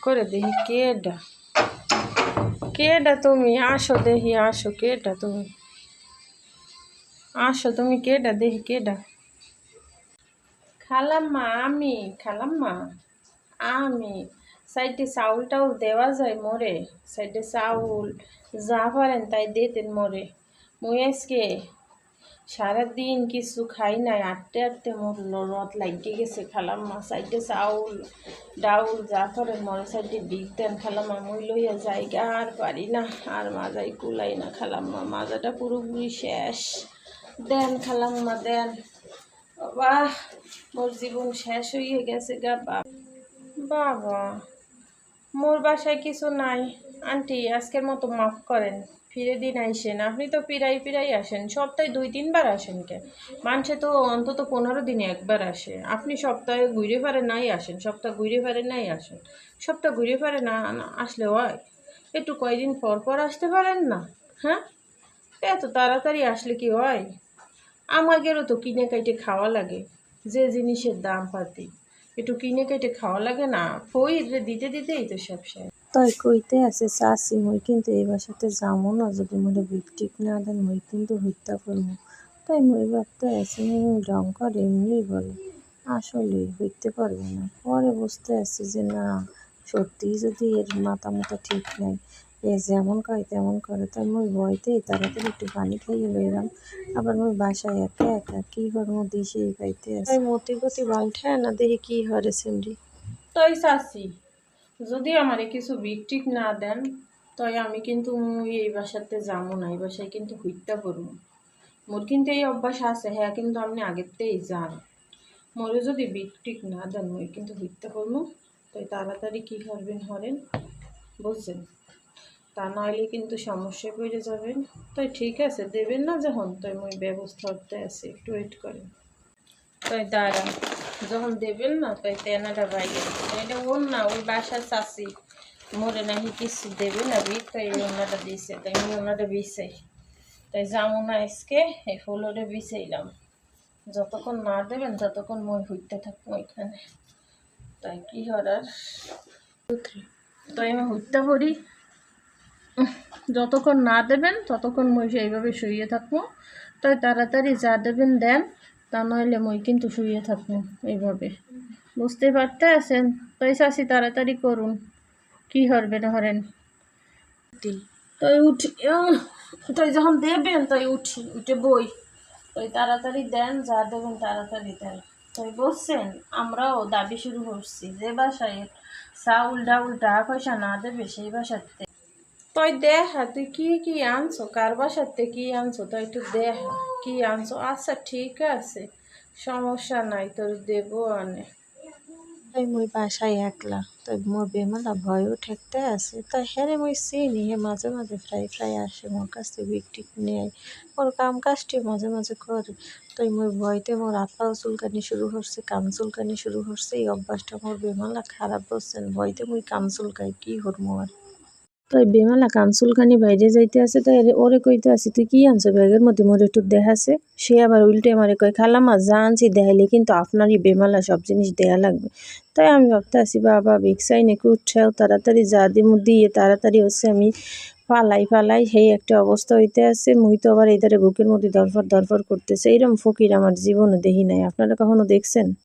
করে দেখি কেডা কেডা তুমি আসো দেখি আসো কেডা তুমি আসো তুমি কেডা দেখি কেডা খালাম্মা আমি সাইডে চাউল টাউল দেওয়া যায় মোরে সাইডে চাউল যা পারেন তাই দিতেন মোরে মুই আজকে সারাদিন কিছু খাই নাই আটতে আটতে মোর রদ লাগিয়ে গেছে খালাম্মা সাইডে চাউল ডাউল যা পারেন মোরে সাইডে বিক দেন খালাম্মা মুই লইয়া যাইগা আর পারি না আর মাজাই কুলাই না খালাম্মা মাজাটা পুরোপুরি শেষ দেন খালাম্মা দেন বাবা মোর জীবন শেষ হয়ে গেছে গা বাবা মোর বাসায় কিছু নাই আন্টি আজকের মতো মাফ করেন ফিরে দিন আইসেন আপনি তো পিরাই আসেন সপ্তাহে 2-3 বার আসেন কে মানুষে তো অন্তত 15 দিনে একবার আসে আপনি সপ্তাহে ঘুরে ফেরে নাই আসেন সপ্তাহ ঘুরে ফেরে নাই আসেন সপ্তাহ ঘুরে ফেরে না আসলে হয় একটু কয়দিন পর পর আসতে পারেন না হ্যাঁ এত তাড়াতাড়ি আসলে কি হয় আমাদেরও তো কিনে কাইটে খাওয়া লাগে যে জিনিসের দাম পাতি একটু কিনে কেটে খাওয়া লাগে না ফই দিতে দিতেই তো সব শেষ তাই কইতে আছে চাচি মুই কিন্তু এই বাসাতে যাবো না যদি মোরে বিকটিক না দেন মুই কিন্তু হত্যা করবো তাই মুই ভাবতে আছি রং করে এমনি বলে আসলে হইতে পারবে না পরে বুঝতে আছি যে না সত্যিই যদি এর মাথা ঠিক নাই এ যেমন খায় তেমন করে তাই মুই ভয়তেই তাড়াতাড়ি একটু পানি খাইয়ে লইলাম আবার মুই বাসায় একা একা কি করবো দিশেই পাইতে আছে মতি গতি বালঠায় না দেখি কি হরে সিমরি তাই চাচি যদি আমারে কিছু বিকটিক না দেন তাই আমি কিন্তু এই বাসাতে যাবো না এই বাসায় কিন্তু হত্যা করবো মোর কিন্তু এই অভ্যাস আছে হ্যাঁ কিন্তু আপনি আগেরতেই যান মোরে যদি বিকটিক না দেন মই কিন্তু হত্যা করবো তাই তাড়াতাড়ি কি করবেন হরেন বুঝছেন তা নইলে কিন্তু সমস্যায় পড়ে যাবেন তাই ঠিক আছে দেবেন না যখন তাই মই ব্যবস্থা করতে আছি একটু ওয়েট করেন তাই দাঁড়ান যখন দেবেন না তাই তেনাটা বাইরে এটা ওর না ওই বাসার চাষি মোরে নাকি কিছু দেবে না বিক তাই এই ওনাটা দিয়েছে তাই আমি ওনাটা বিছাই তাই যাবো না আজকে এই ফুলরে বিছাইলাম যতক্ষণ না দেবেন ততক্ষণ মই হইতে থাকবো এখানে তাই কি করার তাই আমি হত্যা করি যতক্ষণ না দেবেন ততক্ষণ মই সেইভাবে শুয়ে থাকবো তাই তাড়াতাড়ি যা দেবেন দেন তা নইলে মই কিন্তু শুয়ে থাকবো এইভাবে বুঝতে পারতে আছেন তাই চাষি তাড়াতাড়ি করুন কি হরবেন হরেন তাই উঠি তাই যখন দেবেন তাই উঠে বই তাই তাড়াতাড়ি দেন যা দেবেন তাড়াতাড়ি দেন তাই বলছেন আমরাও দাবি শুরু করছি যে বাসায় চাউল ডাউল টাকা পয়সা না দেবে সেই বাসাতে তাই দেখা তুই কি আনছো কার বাসাতে কি আনছো তাই একটু দেখা কি আনছো আচ্ছা ঠিক আছে সমস্যা নাই তোর দেবো অনেক তাই মুই বাসায় একলা তাই মোর বেমালা ভয়ও ঠেকতে আছে তাই হ্যাঁ মুই চিনি হে মাঝে মাঝে ফ্রাই আসে মোর কাছ থেকে বিকটিক নেয় ওর কাম কাজটি মাঝে মাঝে করে তাই মুই ভয়তে মোর হাত পাও চুলকানি শুরু করছে কাম চুলকানি শুরু করছে এই অভ্যাসটা মোর বেমালা খারাপ বলছেন ভয়তে মুই কাম চুলকাই কি হরমো আর তাই বেমালা কান চুলকানি বাইরে যাইতে আছে তাই ওরে কইতে আছে তুই কি আনছো ব্যাগের মধ্যে মোর একটু দেখাছে সে আবার উল্টে আমারে কয় খালাম্মা যা আনছি দেখাইলে কিন্তু আপনারই বেমালা সব জিনিস দেয়া লাগবে তাই আমি ভাবতে আছি বাবা বিকসাই নাকি উঠছেও তাড়াতাড়ি যা দিমু দিয়ে তাড়াতাড়ি হচ্ছে আমি পালাই সেই একটা অবস্থা হইতে আছে মুই তো আবার এই ধারে বুকের মধ্যে ধরফর করতেছে এইরকম ফকির আমার জীবনে দেখি নাই আপনারা কখনো দেখছেন।